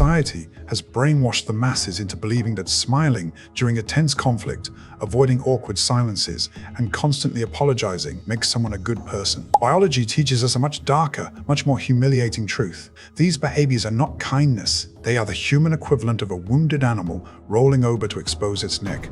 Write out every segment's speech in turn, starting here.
society has brainwashed the masses into believing that smiling during a tense conflict, avoiding awkward silences, and constantly apologizing makes someone a good person. Biology teaches us a much darker, much more humiliating truth. These behaviors are not kindness. They are the human equivalent of a wounded animal rolling over to expose its neck.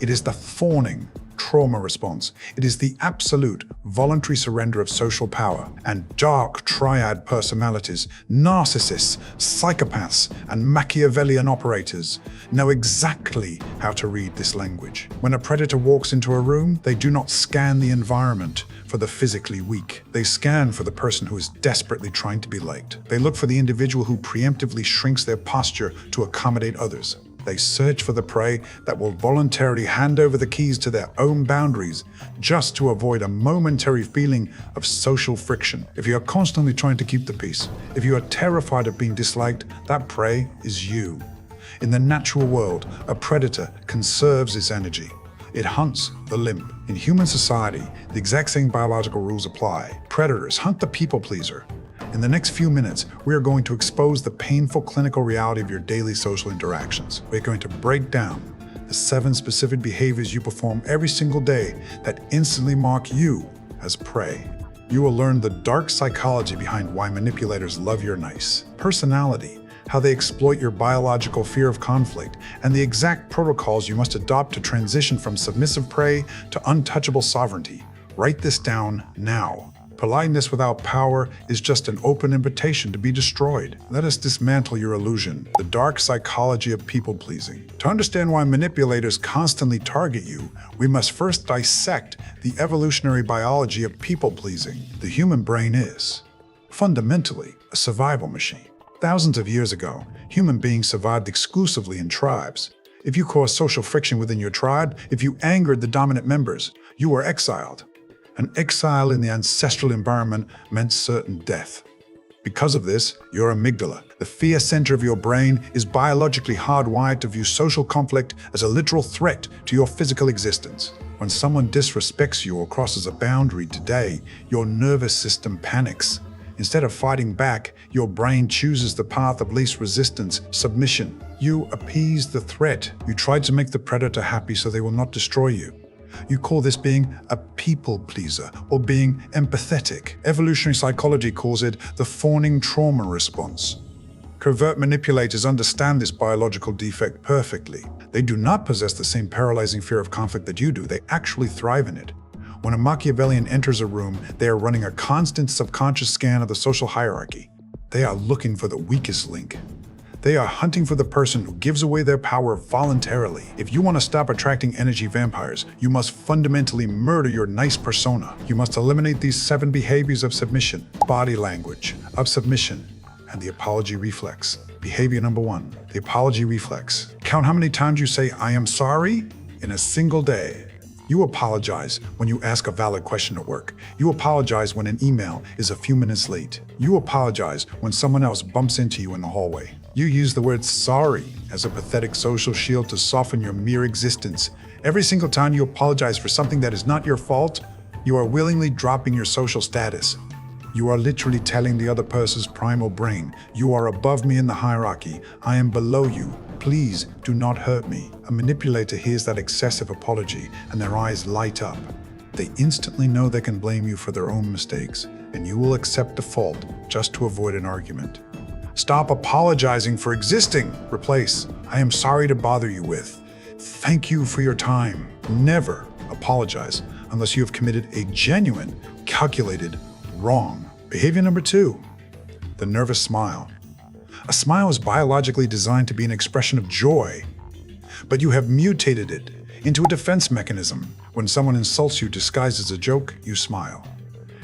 It is the fawning trauma response. It is the absolute voluntary surrender of social power. And dark triad personalities, narcissists, psychopaths, and Machiavellian operators know exactly how to read this language. When a predator walks into a room, they do not scan the environment for the physically weak. They scan for the person who is desperately trying to be liked. They look for the individual who preemptively shrinks their posture to accommodate others. They search for the prey that will voluntarily hand over the keys to their own boundaries just to avoid a momentary feeling of social friction. If you are constantly trying to keep the peace, if you are terrified of being disliked, that prey is you. In the natural world, a predator conserves its energy. It hunts the limp. In human society, the exact same biological rules apply. Predators hunt the people pleaser. In the next few minutes, we are going to expose the painful clinical reality of your daily social interactions. We're going to break down the 7 specific behaviors you perform every single day that instantly mark you as prey. You will learn the dark psychology behind why manipulators love your nice personality, how they exploit your biological fear of conflict, and the exact protocols you must adopt to transition from submissive prey to untouchable sovereignty. Write this down now. Politeness without power is just an open invitation to be destroyed. Let us dismantle your illusion, the dark psychology of people-pleasing. To understand why manipulators constantly target you, we must first dissect the evolutionary biology of people-pleasing. The human brain is, fundamentally, a survival machine. Thousands of years ago, human beings survived exclusively in tribes. If you caused social friction within your tribe, if you angered the dominant members, you were exiled. An exile in the ancestral environment meant certain death. Because of this, your amygdala, the fear center of your brain, is biologically hardwired to view social conflict as a literal threat to your physical existence. When someone disrespects you or crosses a boundary today, your nervous system panics. Instead of fighting back, your brain chooses the path of least resistance, submission. You appease the threat. You try to make the predator happy so they will not destroy you. You call this being a people pleaser or being empathetic. Evolutionary psychology calls it the fawning trauma response. Covert manipulators understand this biological defect perfectly. They do not possess the same paralyzing fear of conflict that you do. They actually thrive in it. When a Machiavellian enters a room, they are running a constant subconscious scan of the social hierarchy. They are looking for the weakest link. They are hunting for the person who gives away their power voluntarily. If you want to stop attracting energy vampires, you must fundamentally murder your nice persona. You must eliminate these 7 behaviors of submission, body language, of submission, and the apology reflex. Behavior number 1, the apology reflex. Count how many times you say, "I am sorry," in a single day. You apologize when you ask a valid question at work. You apologize when an email is a few minutes late. You apologize when someone else bumps into you in the hallway. You use the word sorry as a pathetic social shield to soften your mere existence. Every single time you apologize for something that is not your fault, you are willingly dropping your social status. You are literally telling the other person's primal brain, "You are above me in the hierarchy. I am below you. Please do not hurt me." A manipulator hears that excessive apology and their eyes light up. They instantly know they can blame you for their own mistakes, and you will accept the fault just to avoid an argument. Stop apologizing for existing. Replace, "I am sorry to bother you" with, "Thank you for your time." Never apologize unless you have committed a genuine, calculated wrong. Behavior number 2, the nervous smile. A smile is biologically designed to be an expression of joy, but you have mutated it into a defense mechanism. When someone insults you disguised as a joke, you smile.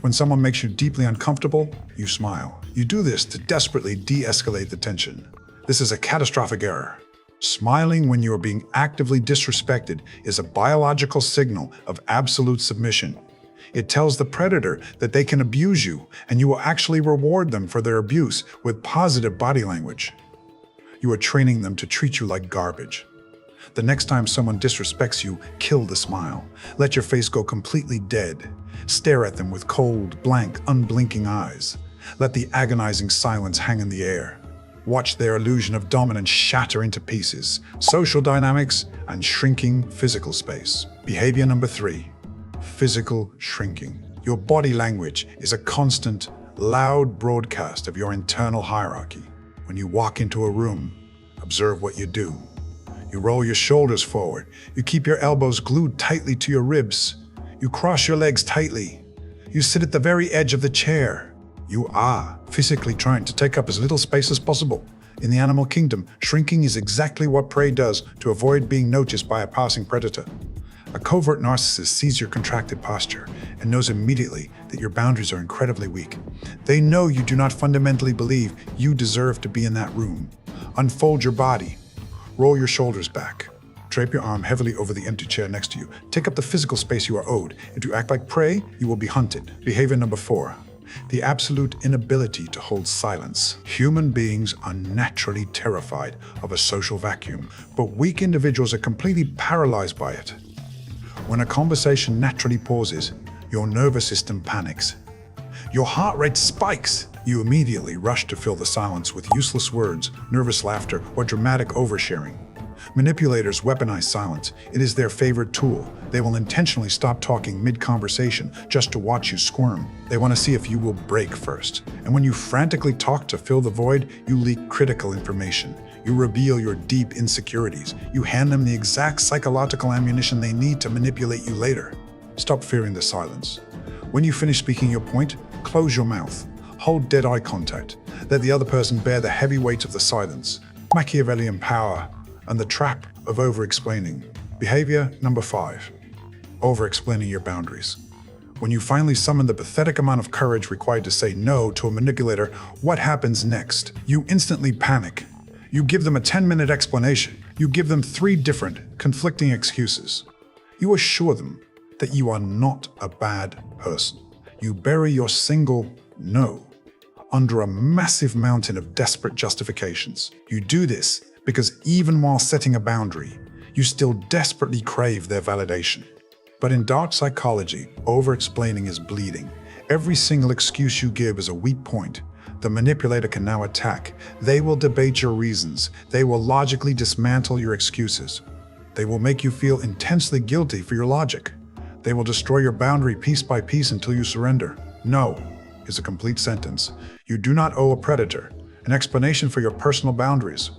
When someone makes you deeply uncomfortable, you smile. You do this to desperately de-escalate the tension. This is a catastrophic error. Smiling when you are being actively disrespected is a biological signal of absolute submission. It tells the predator that they can abuse you, and you will actually reward them for their abuse with positive body language. You are training them to treat you like garbage. The next time someone disrespects you, kill the smile. Let your face go completely dead. Stare at them with cold, blank, unblinking eyes. Let the agonizing silence hang in the air. Watch their illusion of dominance shatter into pieces. Social dynamics and shrinking physical space. Behavior number 3, physical shrinking. Your body language is a constant, loud broadcast of your internal hierarchy. When you walk into a room, observe what you do. You roll your shoulders forward. You keep your elbows glued tightly to your ribs. You cross your legs tightly. You sit at the very edge of the chair. You are physically trying to take up as little space as possible. In the animal kingdom, shrinking is exactly what prey does to avoid being noticed by a passing predator. A covert narcissist sees your contracted posture and knows immediately that your boundaries are incredibly weak. They know you do not fundamentally believe you deserve to be in that room. Unfold your body. Roll your shoulders back. Drape your arm heavily over the empty chair next to you. Take up the physical space you are owed. If you act like prey, you will be hunted. Behavior number 4, the absolute inability to hold silence. Human beings are naturally terrified of a social vacuum, but weak individuals are completely paralyzed by it. When a conversation naturally pauses, your nervous system panics. Your heart rate spikes. You immediately rush to fill the silence with useless words, nervous laughter, or dramatic oversharing. Manipulators weaponize silence. It is their favorite tool. They will intentionally stop talking mid-conversation just to watch you squirm. They want to see if you will break first. And when you frantically talk to fill the void, you leak critical information. You reveal your deep insecurities. You hand them the exact psychological ammunition they need to manipulate you later. Stop fearing the silence. When you finish speaking your point, close your mouth. Hold dead eye contact. Let the other person bear the heavy weight of the silence. Machiavellian power and the trap of over-explaining. Behavior number 5, over-explaining your boundaries. When you finally summon the pathetic amount of courage required to say no to a manipulator, what happens next? You instantly panic. You give them a 10-minute explanation. You give them 3 different, conflicting excuses. You assure them that you are not a bad person. You bury your single no under a massive mountain of desperate justifications. You do this because even while setting a boundary, you still desperately crave their validation. But in dark psychology, over-explaining is bleeding. Every single excuse you give is a weak point. The manipulator can now attack. They will debate your reasons. They will logically dismantle your excuses. They will make you feel intensely guilty for your logic. They will destroy your boundary piece by piece until you surrender. No is a complete sentence. You do not owe a predator an explanation for your personal boundaries.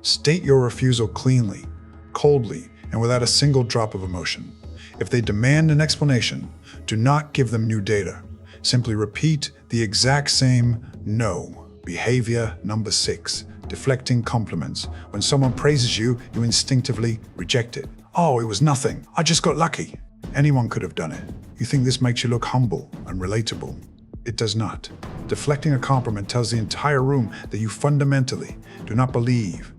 State your refusal cleanly, coldly, and without a single drop of emotion. If they demand an explanation, do not give them new data. Simply repeat the exact same no. Behavior number 6, deflecting compliments. When someone praises you, you instinctively reject it. Oh, it was nothing. I just got lucky. Anyone could have done it. You think this makes you look humble and relatable. It does not. Deflecting a compliment tells the entire room that you fundamentally do not believe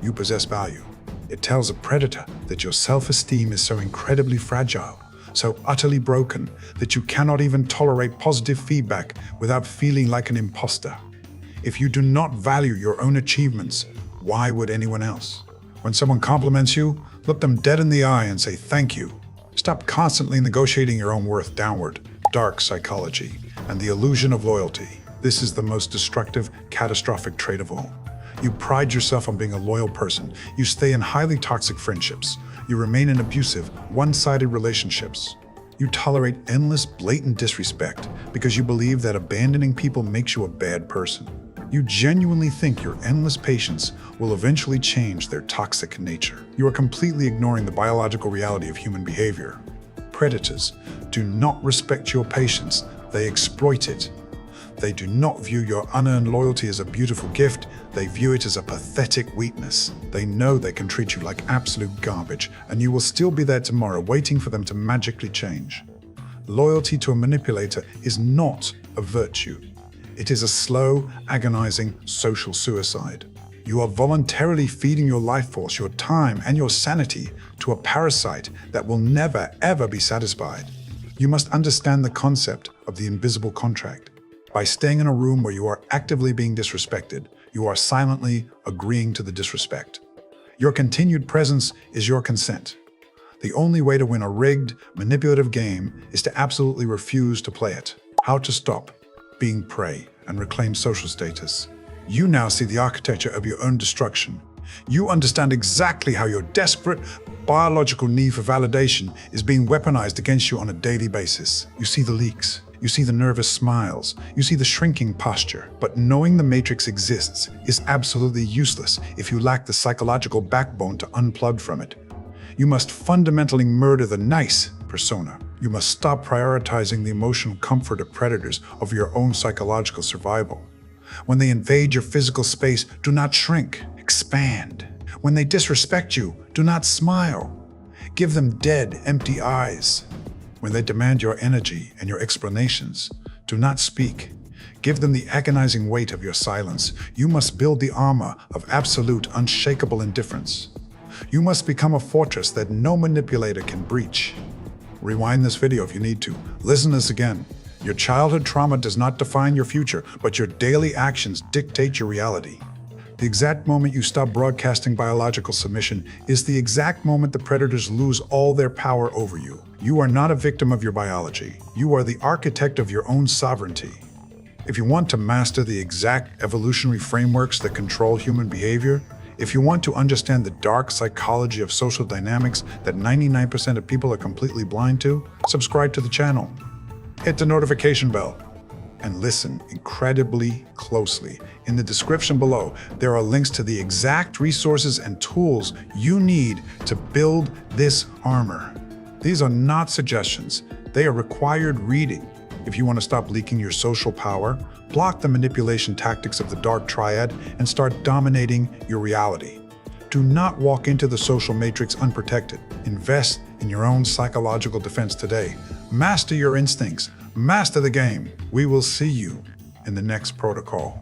you possess value. It tells a predator that your self-esteem is so incredibly fragile, so utterly broken, that you cannot even tolerate positive feedback without feeling like an imposter. If you do not value your own achievements, why would anyone else? When someone compliments you, look them dead in the eye and say thank you. Stop constantly negotiating your own worth downward. Dark psychology and the illusion of loyalty. This is the most destructive, catastrophic trait of all. You pride yourself on being a loyal person. You stay in highly toxic friendships. You remain in abusive, one-sided relationships. You tolerate endless, blatant disrespect because you believe that abandoning people makes you a bad person. You genuinely think your endless patience will eventually change their toxic nature. You are completely ignoring the biological reality of human behavior. Predators do not respect your patience. They exploit it. They do not view your unearned loyalty as a beautiful gift. They view it as a pathetic weakness. They know they can treat you like absolute garbage, and you will still be there tomorrow waiting for them to magically change. Loyalty to a manipulator is not a virtue. It is a slow, agonizing social suicide. You are voluntarily feeding your life force, your time, and your sanity to a parasite that will never, ever be satisfied. You must understand the concept of the invisible contract. By staying in a room where you are actively being disrespected, you are silently agreeing to the disrespect. Your continued presence is your consent. The only way to win a rigged, manipulative game is to absolutely refuse to play it. How to stop being prey and reclaim social status. You now see the architecture of your own destruction. You understand exactly how your desperate biological need for validation is being weaponized against you on a daily basis. You see the leaks. You see the nervous smiles. You see the shrinking posture. But knowing the matrix exists is absolutely useless if you lack the psychological backbone to unplug from it. You must fundamentally murder the nice persona. You must stop prioritizing the emotional comfort of predators over your own psychological survival. When they invade your physical space, do not shrink, expand. When they disrespect you, do not smile. Give them dead, empty eyes. When they demand your energy and your explanations, do not speak. Give them the agonizing weight of your silence. You must build the armor of absolute, unshakable indifference. You must become a fortress that no manipulator can breach. Rewind this video if you need to. Listen to this again. Your childhood trauma does not define your future, but your daily actions dictate your reality. The exact moment you stop broadcasting biological submission is the exact moment the predators lose all their power over you. You are not a victim of your biology. You are the architect of your own sovereignty. If you want to master the exact evolutionary frameworks that control human behavior, if you want to understand the dark psychology of social dynamics that 99% of people are completely blind to, subscribe to the channel. Hit the notification bell and listen incredibly closely. In the description below, there are links to the exact resources and tools you need to build this armor. These are not suggestions. They are required reading. If you want to stop leaking your social power, block the manipulation tactics of the dark triad, and start dominating your reality. Do not walk into the social matrix unprotected. Invest in your own psychological defense today. Master your instincts. Master the game. We will see you in the next protocol.